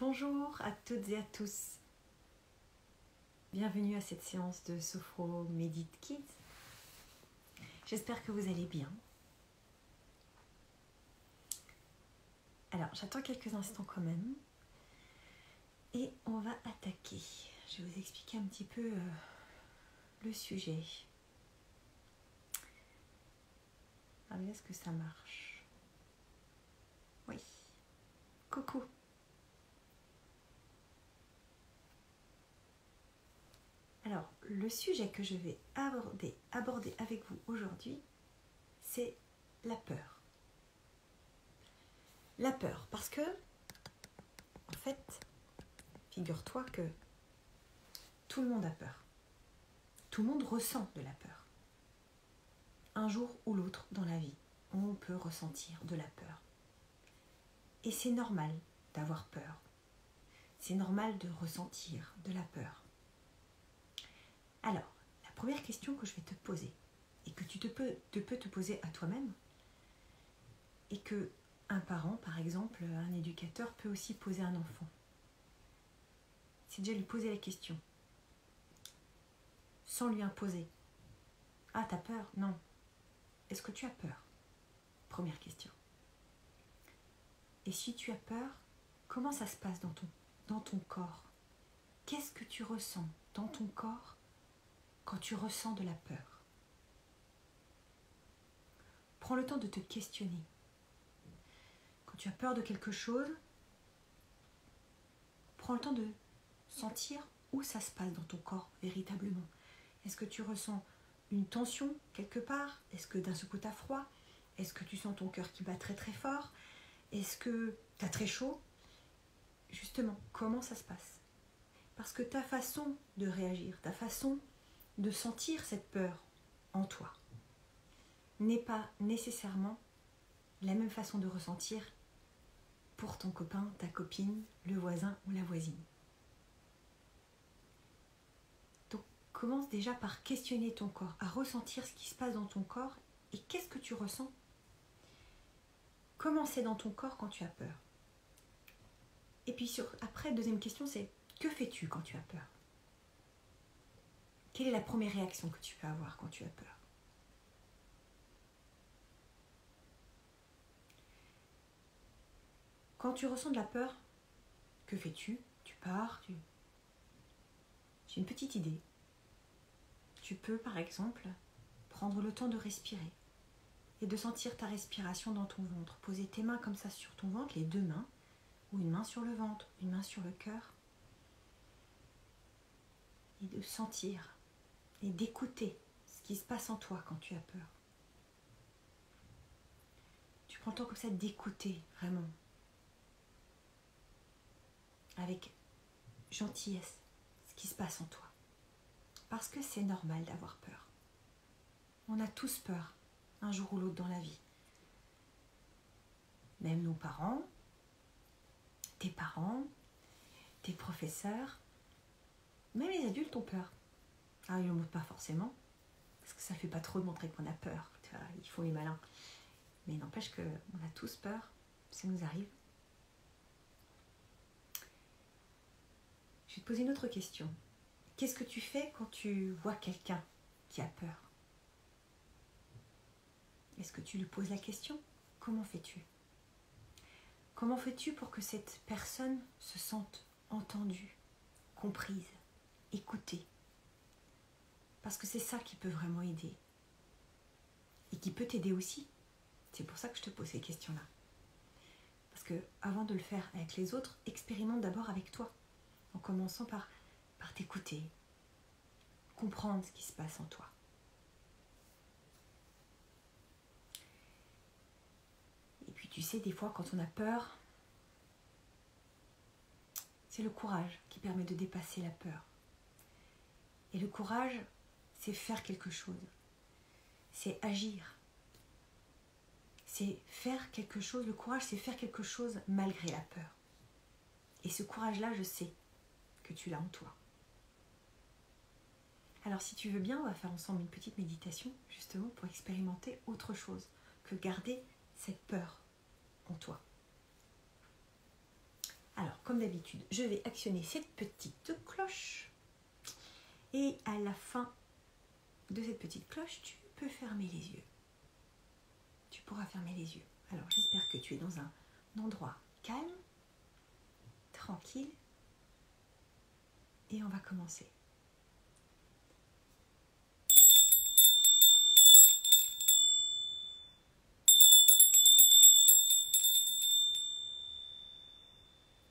Bonjour à toutes et à tous. Bienvenue à cette séance de Sophro Medite Kids. J'espère que vous allez bien. Alors, j'attends quelques instants quand même. Et on va attaquer. Je vais vous expliquer un petit peu le sujet. Alors, est-ce que ça marche? Oui. Coucou. Alors, le sujet que je vais aborder avec vous aujourd'hui, c'est la peur. La peur, parce que, en fait, figure-toi que tout le monde a peur. Tout le monde ressent de la peur. Un jour ou l'autre dans la vie, on peut ressentir de la peur. Et c'est normal d'avoir peur. C'est normal de ressentir de la peur. Alors, la première question que je vais te poser, et que tu peux te poser à toi-même, et que un parent, par exemple, un éducateur, peut aussi poser à un enfant, c'est déjà lui poser la question, sans lui imposer. Ah, t'as peur? Non. Est-ce que tu as peur? Première question. Et si tu as peur, comment ça se passe dans ton corps? Qu'est-ce que tu ressens dans ton corps quand tu ressens de la peur? Prends le temps de te questionner. Quand tu as peur de quelque chose, prends le temps de sentir où ça se passe dans ton corps véritablement. Est-ce que tu ressens une tension quelque part? Est-ce que d'un seul coup tu as froid? Est-ce que tu sens ton cœur qui bat très très fort? Est-ce que tu as très chaud? Justement, comment ça se passe? Parce que ta façon de réagir, ta façon de sentir cette peur en toi n'est pas nécessairement la même façon de ressentir pour ton copain, ta copine, le voisin ou la voisine. Donc commence déjà par questionner ton corps, à ressentir ce qui se passe dans ton corps et qu'est-ce que tu ressens. Comment c'est dans ton corps quand tu as peur? Et puis après, deuxième question, c'est que fais-tu quand tu as peur? Quelle est la première réaction que tu peux avoir quand tu as peur? Quand tu ressens de la peur, que fais-tu? Tu pars, J'ai une petite idée. Tu peux, par exemple, prendre le temps de respirer et de sentir ta respiration dans ton ventre. Poser tes mains comme ça sur ton ventre, les deux mains, ou une main sur le ventre, une main sur le cœur. Et de sentir et d'écouter ce qui se passe en toi quand tu as peur. Tu prends le temps comme ça d'écouter vraiment. Avec gentillesse ce qui se passe en toi. Parce que c'est normal d'avoir peur. On a tous peur, un jour ou l'autre dans la vie. Même nos parents, tes professeurs, même les adultes ont peur. Ah, ils ne le montrent pas forcément, parce que ça ne fait pas trop de montrer qu'on a peur. Tu vois, ils font les malins. Mais il n'empêche qu'on a tous peur, ça nous arrive. Je vais te poser une autre question. Qu'est-ce que tu fais quand tu vois quelqu'un qui a peur? Est-ce que tu lui poses la question? Comment fais-tu? Comment fais-tu pour que cette personne se sente entendue, comprise, écoutée? Parce que c'est ça qui peut vraiment aider. Et qui peut t'aider aussi. C'est pour ça que je te pose ces questions-là. Parce que avant de le faire avec les autres, expérimente d'abord avec toi. En commençant par t'écouter, comprendre ce qui se passe en toi. Et puis tu sais, des fois quand on a peur, c'est le courage qui permet de dépasser la peur. Et le courage, c'est faire quelque chose. C'est agir. C'est faire quelque chose. Le courage, c'est faire quelque chose malgré la peur. Et ce courage-là, je sais que tu l'as en toi. Alors si tu veux bien, on va faire ensemble une petite méditation, justement pour expérimenter autre chose que garder cette peur en toi. Alors, comme d'habitude, je vais actionner cette petite cloche. Et à la fin de cette petite cloche, tu peux fermer les yeux. Tu pourras fermer les yeux. Alors, j'espère que tu es dans un endroit calme, tranquille. Et on va commencer.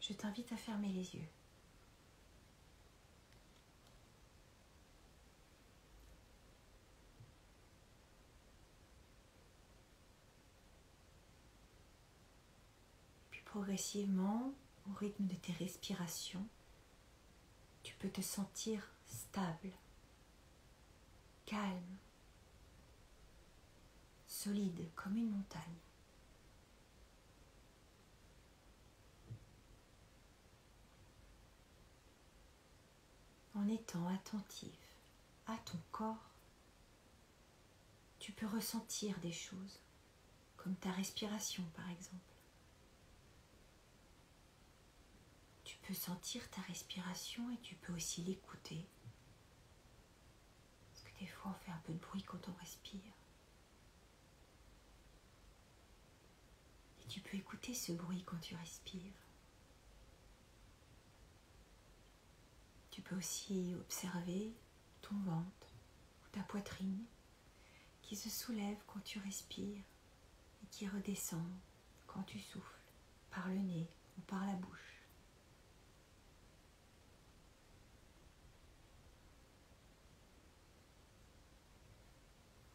Je t'invite à fermer les yeux. Puis progressivement, au rythme de tes respirations, tu peux te sentir stable, calme, solide comme une montagne. En étant attentif à ton corps, tu peux ressentir des choses, comme ta respiration par exemple. Tu peux sentir ta respiration et tu peux aussi l'écouter. Parce que des fois on fait un peu de bruit quand on respire. Et tu peux écouter ce bruit quand tu respires. Tu peux aussi observer ton ventre ou ta poitrine qui se soulève quand tu respires et qui redescend quand tu souffles par le nez ou par la bouche.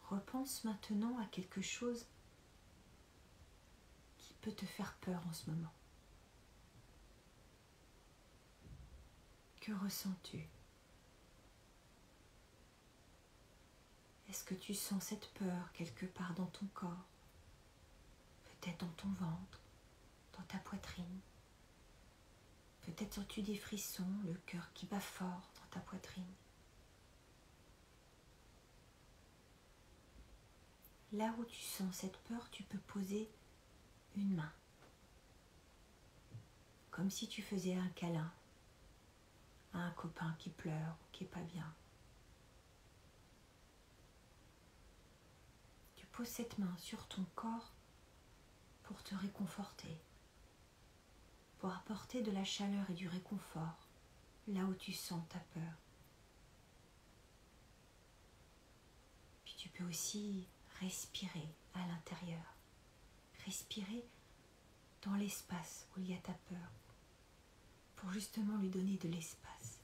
Repense maintenant à quelque chose qui peut te faire peur en ce moment. Que ressens-tu? Est-ce que tu sens cette peur quelque part dans ton corps? Peut-être dans ton ventre, dans ta poitrine. Peut-être sens-tu des frissons, le cœur qui bat fort dans ta poitrine. Là où tu sens cette peur, tu peux poser une main. Comme si tu faisais un câlin à un copain qui pleure ou qui n'est pas bien. Tu poses cette main sur ton corps pour te réconforter, pour apporter de la chaleur et du réconfort là où tu sens ta peur. Puis tu peux aussi respirer à l'intérieur, respirer dans l'espace où il y a ta peur, pour justement lui donner de l'espace.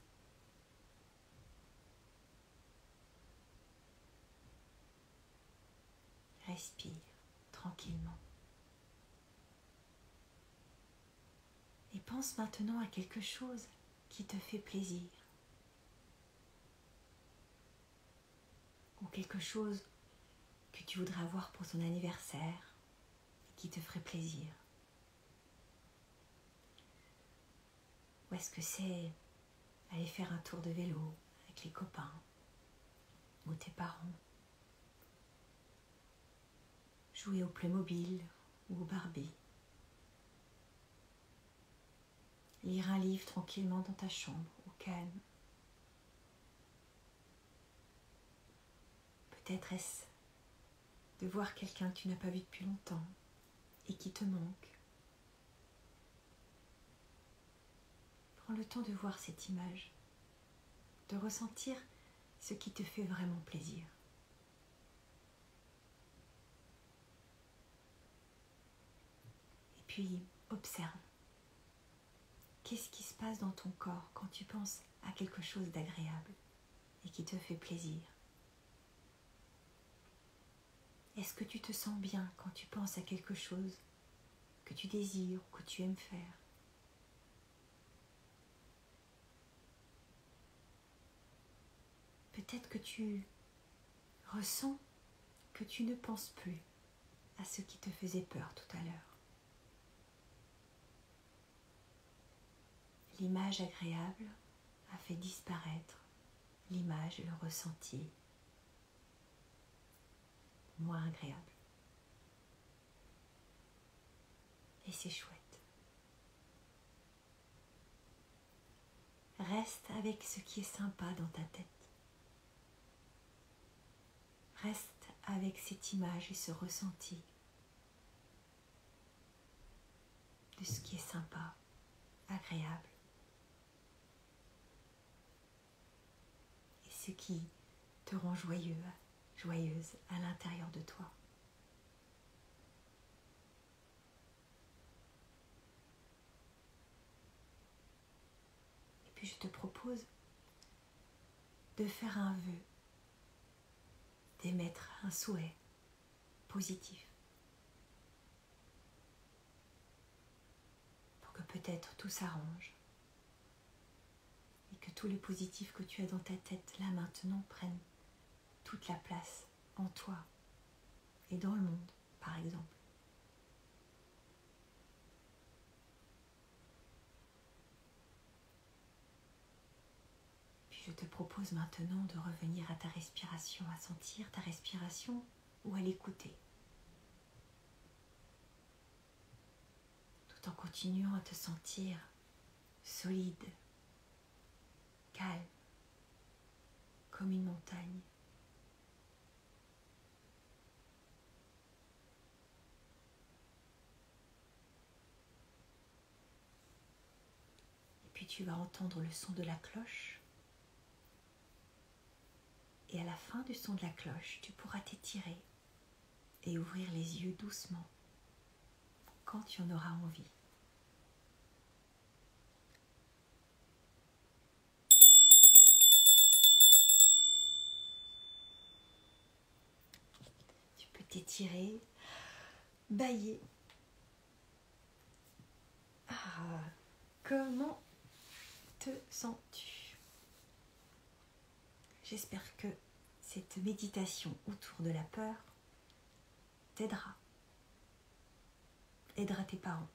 Respire tranquillement. Et pense maintenant à quelque chose qui te fait plaisir. Ou quelque chose que tu voudrais avoir pour ton anniversaire et qui te ferait plaisir. Ou est-ce que c'est aller faire un tour de vélo avec les copains ou tes parents? Jouer au Playmobil ou au Barbie? Lire un livre tranquillement dans ta chambre, au calme? Peut-être est-ce de voir quelqu'un que tu n'as pas vu depuis longtemps et qui te manque. Prends le temps de voir cette image, de ressentir ce qui te fait vraiment plaisir. Et puis, observe. Qu'est-ce qui se passe dans ton corps quand tu penses à quelque chose d'agréable et qui te fait plaisir? Est-ce que tu te sens bien quand tu penses à quelque chose que tu désires ou que tu aimes faire? Peut-être que tu ressens que tu ne penses plus à ce qui te faisait peur tout à l'heure. L'image agréable a fait disparaître l'image et le ressenti moins agréable. Et c'est chouette. Reste avec ce qui est sympa dans ta tête. Reste avec cette image et ce ressenti de ce qui est sympa, agréable. Et ce qui te rend joyeux, joyeuse à l'intérieur de toi. Et puis je te propose de faire un vœu, d'émettre un souhait positif. Pour que peut-être tout s'arrange. Et que tous les positifs que tu as dans ta tête, là maintenant, prennent toute la place en toi et dans le monde, par exemple. Puis je te propose maintenant de revenir à ta respiration, à sentir ta respiration ou à l'écouter. Tout en continuant à te sentir solide, calme, comme une montagne. Et puis tu vas entendre le son de la cloche. Et à la fin du son de la cloche, tu pourras t'étirer et ouvrir les yeux doucement quand tu en auras envie. Tu peux t'étirer, bâiller. Comment te sens-tu? J'espère que cette méditation autour de la peur t'aidera. Aidera tes parents,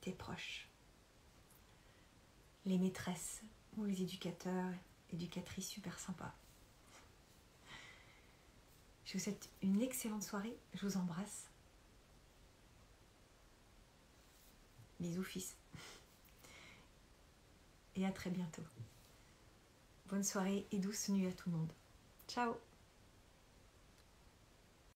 tes proches, les maîtresses ou les éducateurs, éducatrices super sympas. Je vous souhaite une excellente soirée. Je vous embrasse. Bisous fils. Et à très bientôt. Bonne soirée et douce nuit à tout le monde. Ciao.